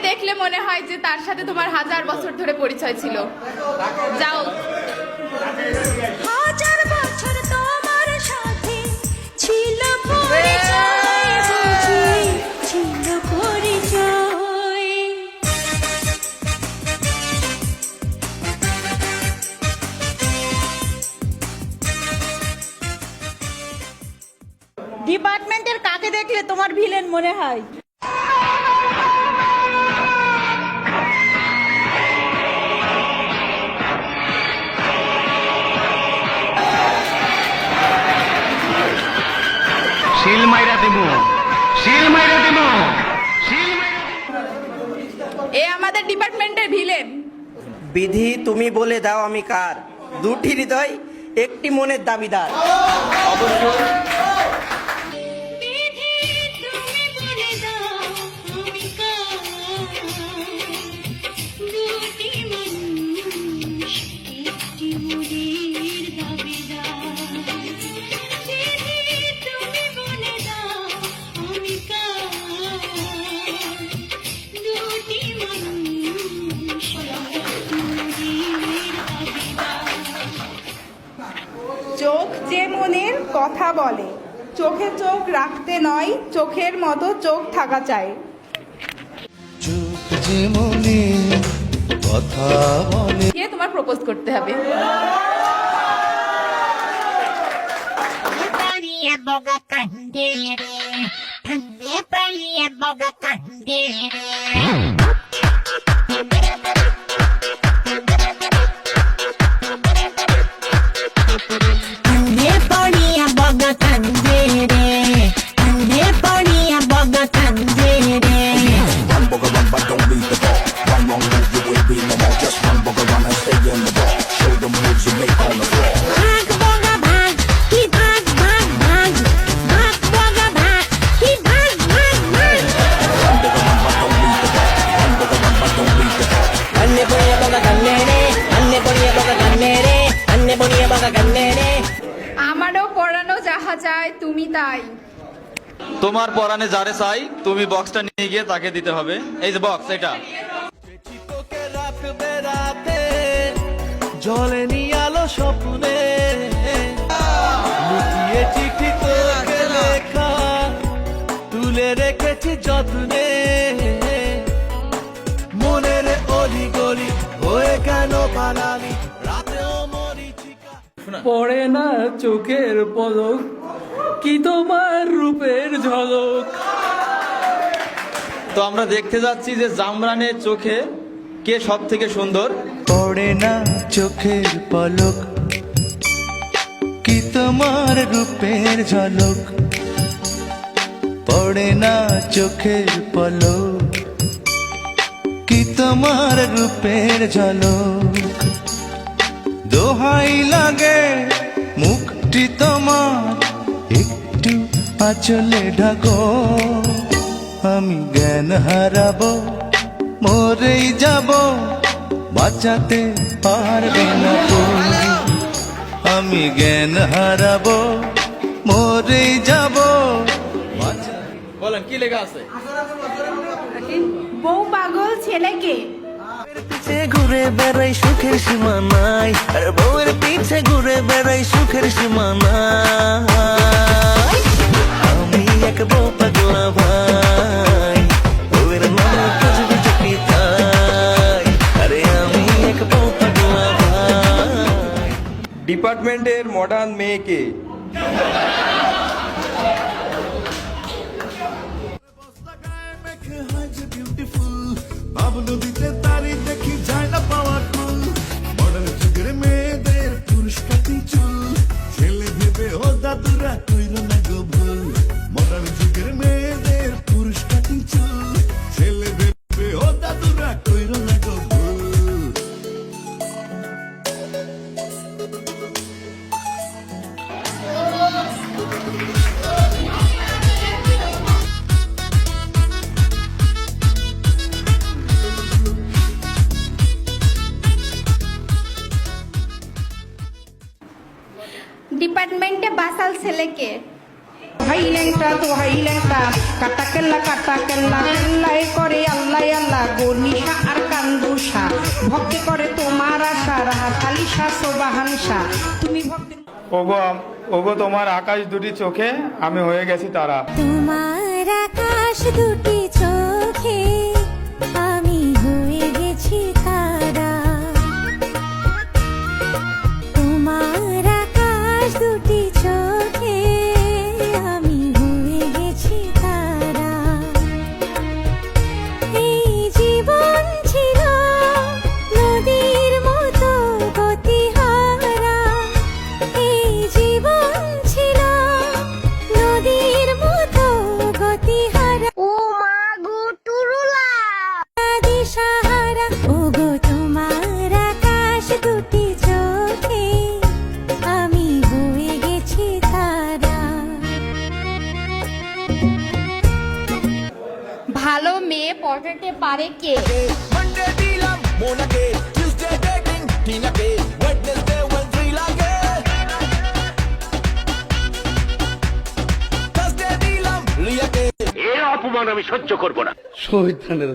দেখলে মনে হয় যে তার সাথে তোমার 1000 বছর ধরে পরিচয় ছিল। যাও। 1000 বছর তোমার সাথে ছিল পরিচয়, ছিল পরিচয়। ডিপার্টমেন্টের কাকে দেখলে তোমার ভিলেন মনে হয়? শিল মাইরা দেবো, শিল মাইরা দেবো। এ আমাদের ডিপার্টমেন্টের ভিলেন। বিধি তুমি বলে দাও আমি কার, দুটি হৃদয় একটি মনের দাবিদার। বিধি তুমি বলে দাও আমি কার, দুটি মানুষ একটি মনের দাবিদার। বিধি তুমি বলে দাও আমি কার, দুটি মানুষ একটি মনের দাবিদার। চোখ যে মনের কথা বলে, চোখে চোখ রাখতে নয়, চোখের মতো চোখ থাকা চাই। চোখ যে মনে কথা বলে। কে তোমার প্রপোজ করতে হবে? Paria boga candere, cande paria boga candere. Cande paria boga candere, cande paria boga candere. Run, bugger, run, but don't leave the ball. Run, wrong move, you will be no more. Just run, bugger, run, and stay in the ball. Show them moves you make on the floor. Bhag boga bhag, ki bhag bhag bhag. Bhag boga bhag, ki bhag bhag bhag. Run, bugger, run, but don't leave the ball. Run, bugger, run, but don't leave the ball. अन्य बोलिए बगा गन्नेरे, अन्य बोलिए बगा गन्नेरे, अन्य बोलिए बगा गन्नेरे। আমারও পড়ানো যাহা চায় তুমি তাই। তোমার পরাণে যারে চাই তুমি বক্সটা নিয়ে গিয়ে তাকে দিতে হবে। এই যে বক্স, এটা তোকে রাখবে রাতে, জ্বলেনি আলো স্বপ্নে, লুকিয়ে চিঠি তোকে লেখা, তুলে রেখেছি যত্নে। মনের অলি গলি হয়ে কেন বানালি, রাতেও মরিচিকা। পড়ে না চোখের পলক, কি তোমার রূপের ঝলক। তো আমরা দেখতে যাচ্ছি যে জামরানের চোখে কে সব থেকে সুন্দর। পড়ে না চোখের পলক, কি তোমার রূপের ঝলক। পড়ে না চোখের পলক, কি তোমার রূপের ঝলক। দোহাই লাগে মুখটি তোমার, একটু আঁচলে ঢাকো। আমি জ্ঞান হারাবো, মরেই যাব, বাঁচাতে পারবে না তুমি। আমি জ্ঞান হারাবো, মরেই যাব, বলেন কি লেখা আছে? বউ পাগল ছেলেকে। পিছে ঘুরে বেড়াই সুখের সীমানায়, আর বউয়ের পিছে ঘুরে বেড়াই সুখের সীমানায়। আমি এক বউ পাগলা ভাই, বউয়ের নামে খুঁজবি চুপি তাই। আরে আমি এক বউ পাগলা ভাই। ডিপার্টমেন্টের মডার্ন মেয়েকে নদীতে তারি দেখি যায় না পাওয়ারফুল, মডার্ন যুগের মেয়েদের পুরুষ কাটি চুল, ছেলে ভেবে ও দাদুরা কইল না গো ভুল। মডার্ন যুগের মেয়েদের পুরুষ কাটি চুল, ছেলে ভেবে ও দাদুরা কইল না গো ভুল। ডিপার্টমেন্টে বাসাল ছেলেকে। হাই ল্যাংটা তো হাই ল্যাংটা, কাটা কেল্লা কেল্লাই করে আল্লাহ আল্লাহ হাংসা সোবা হাংসা তুমি ভক্তের ওগো তোমার আকাশ দুটি চোখে আমি হয়ে গেছি তারা। তোমার আকাশ দুটি চোখে আমি হয়ে গেছি তারা। তোমার আকাশ দুটি চোখে আমি হয়ে গেছি তারা। এই জীবন ছিল নদীর মতো গতিহারা। এই জীবন ছিল নদীর মতো গতিহারা। ও মা গো টুরুলা দিশাহারা। ও গো তোমার আকাশ দুটি চোখে আমি হয়ে গেছি তারা। ভালো মেয়ে পটাতে পারে কে? Monday dilam monake, Tuesday dating tinake, Wednesday Wednesday lage, Thursday dilam liyake. এর অপমান আমি সহ্য করব না। শহীদ খানের